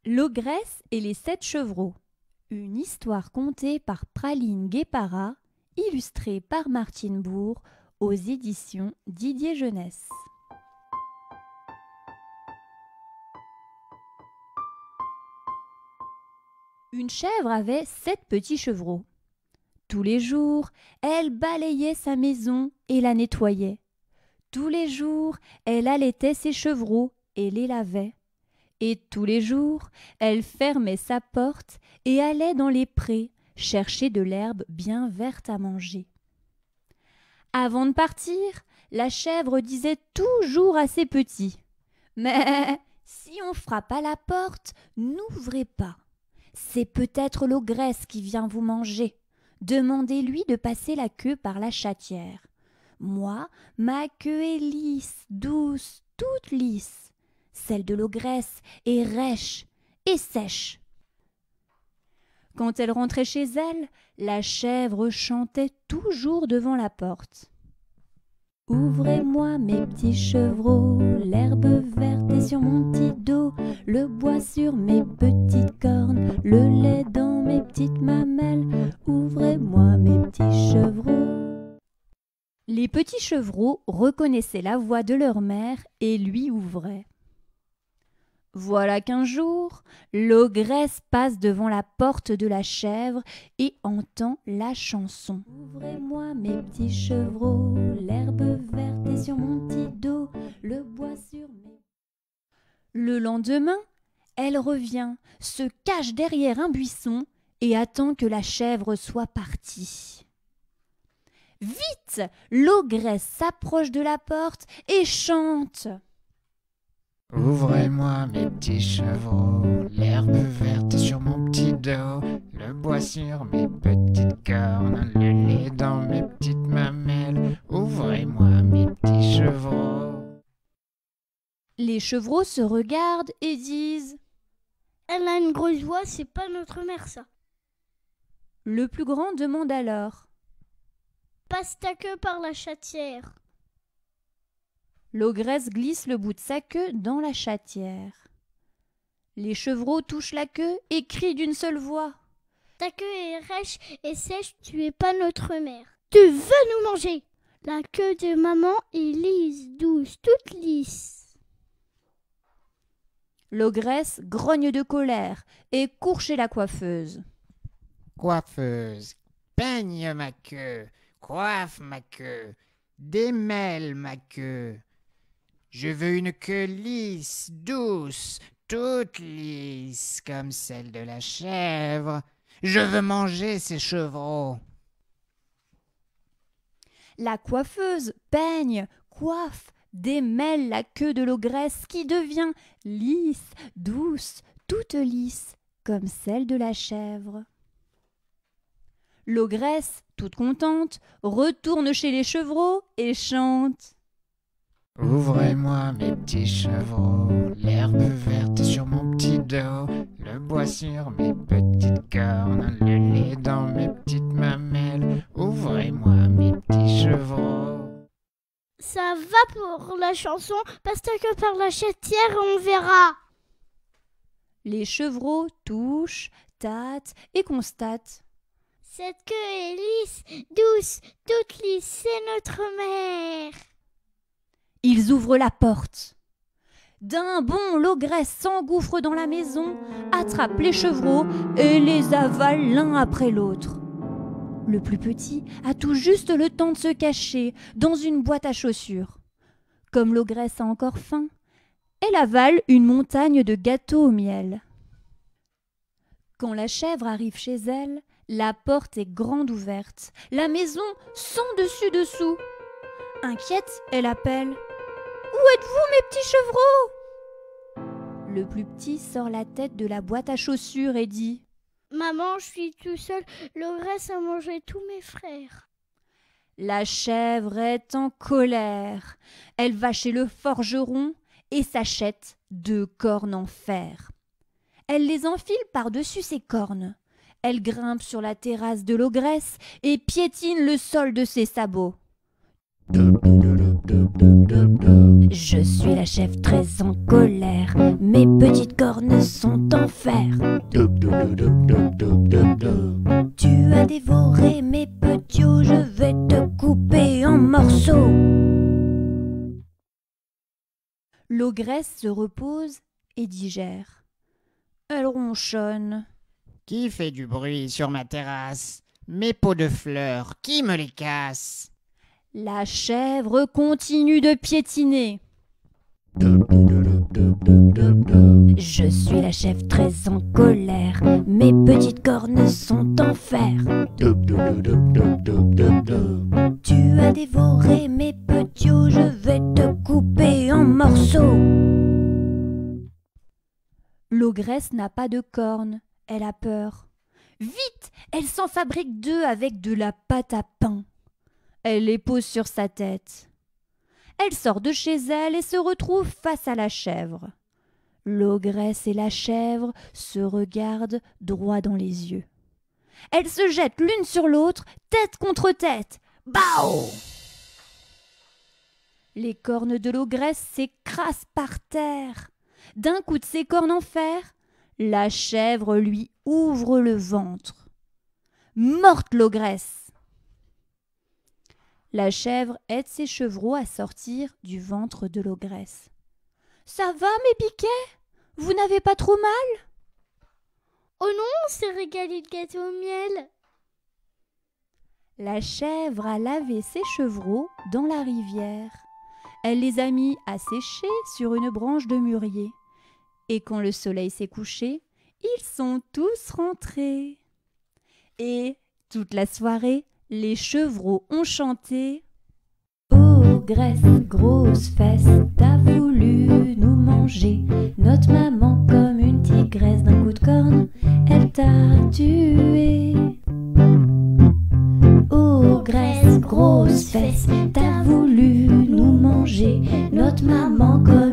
L'ogresse et les 7 chevreaux. Une histoire contée par Praline Guépara, illustrée par Martine Bourg, aux éditions Didier Jeunesse. Une chèvre avait 7 petits chevreaux. Tous les jours, elle balayait sa maison et la nettoyait. Tous les jours, elle allaitait ses chevreaux et les lavait. Et tous les jours, elle fermait sa porte et allait dans les prés chercher de l'herbe bien verte à manger. Avant de partir, la chèvre disait toujours à ses petits : « Mais si on frappe à la porte, n'ouvrez pas. C'est peut-être l'ogresse qui vient vous manger. Demandez-lui de passer la queue par la chatière. Moi, ma queue est lisse, douce, toute lisse. Celle de l'ogresse est rêche et sèche. » Quand elle rentrait chez elle, la chèvre chantait toujours devant la porte. « Ouvrez-moi mes petits chevreaux, l'herbe verte est sur mon petit dos, le bois sur mes petites cornes, le lait dans mes petites mamelles. Ouvrez-moi mes petits chevreaux. » Les petits chevreaux reconnaissaient la voix de leur mère et lui ouvraient. Voilà qu'un jour, l'ogresse passe devant la porte de la chèvre et entend la chanson. « Ouvrez-moi mes petits chevreaux, l'herbe verte est sur mon petit dos, le bois sur mes... » Le lendemain, elle revient, se cache derrière un buisson et attend que la chèvre soit partie. Vite, l'ogresse s'approche de la porte et chante. Ouvrez-moi mes petits chevreaux, l'herbe verte est sur mon petit dos, le bois sur mes petites cornes, le lait dans mes petites mamelles. Ouvrez-moi mes petits chevreaux. Les chevreaux se regardent et disent : « Elle a une grosse voix, c'est pas notre mère ça. » Le plus grand demande alors : « Passe ta queue par la chatière. » L'ogresse glisse le bout de sa queue dans la chatière. Les chevreaux touchent la queue et crient d'une seule voix : « Ta queue est rêche et sèche, tu es pas notre mère. Tu veux nous manger. La queue de maman est lisse, douce, toute lisse. » L'ogresse grogne de colère et court chez la coiffeuse. « Coiffeuse, peigne ma queue, coiffe ma queue, démêle ma queue. Je veux une queue lisse, douce, toute lisse, comme celle de la chèvre. Je veux manger ces chevreaux. » La coiffeuse peigne, coiffe, démêle la queue de l'ogresse qui devient lisse, douce, toute lisse, comme celle de la chèvre. L'ogresse, toute contente, retourne chez les chevreaux et chante. « Ouvrez-moi mes petits chevreaux, l'herbe verte est sur mon petit dos, le bois sur mes petites cornes, le lait dans mes petites mamelles. Ouvrez-moi mes petits chevreaux. » Ça va pour la chanson, passe ta queue par la chatière et on verra. Les chevreaux touchent, tâtent et constatent. Cette queue est lisse, douce, toute lisse, c'est notre mère. Ils ouvrent la porte. D'un bond, l'ogresse s'engouffre dans la maison, attrape les chevreaux et les avale l'un après l'autre. Le plus petit a tout juste le temps de se cacher dans une boîte à chaussures. Comme l'ogresse a encore faim, elle avale une montagne de gâteaux au miel. Quand la chèvre arrive chez elle, la porte est grande ouverte, la maison sans dessus-dessous. Inquiète, elle appelle : « Où êtes-vous, mes petits chevreaux ?» Le plus petit sort la tête de la boîte à chaussures et dit : « Maman, je suis tout seul, l'ogresse a mangé tous mes frères. » La chèvre est en colère. Elle va chez le forgeron et s'achète 2 cornes en fer. Elle les enfile par-dessus ses cornes. Elle grimpe sur la terrasse de l'ogresse et piétine le sol de ses sabots. Je suis la chèvre très en colère, mes petites cornes sont en fer. Tu as dévoré mes petits os, je vais te couper en morceaux. L'ogresse se repose et digère. Elle ronchonne. Qui fait du bruit sur ma terrasse? Mes pots de fleurs, qui me les casse? La chèvre continue de piétiner. Je suis la chèvre très en colère, mes petites cornes sont en fer. Tu as dévoré mes petits os, je vais te couper en morceaux. L'ogresse n'a pas de cornes, elle a peur. Vite, elle s'en fabrique deux avec de la pâte à pain. Elle les pose sur sa tête. Elle sort de chez elle et se retrouve face à la chèvre. L'ogresse et la chèvre se regardent droit dans les yeux. Elles se jettent l'une sur l'autre, tête contre tête. Bao! Les cornes de l'ogresse s'écrasent par terre. D'un coup de ses cornes en fer, la chèvre lui ouvre le ventre. Morte l'ogresse! La chèvre aide ses chevreaux à sortir du ventre de l'ogresse. « Ça va, mes biquets? Vous n'avez pas trop mal ?» Oh non, on s'est régalé de gâteau au miel. La chèvre a lavé ses chevreaux dans la rivière. Elle les a mis à sécher sur une branche de mûrier. Et quand le soleil s'est couché, ils sont tous rentrés. Et toute la soirée, les chevreaux ont chanté. Ogresse, grosse fesse, t'as voulu nous manger. Notre maman, comme une tigresse, d'un coup de corne, elle t'a tué. Ogresse, grosse fesse, t'as voulu nous manger. Notre maman, comme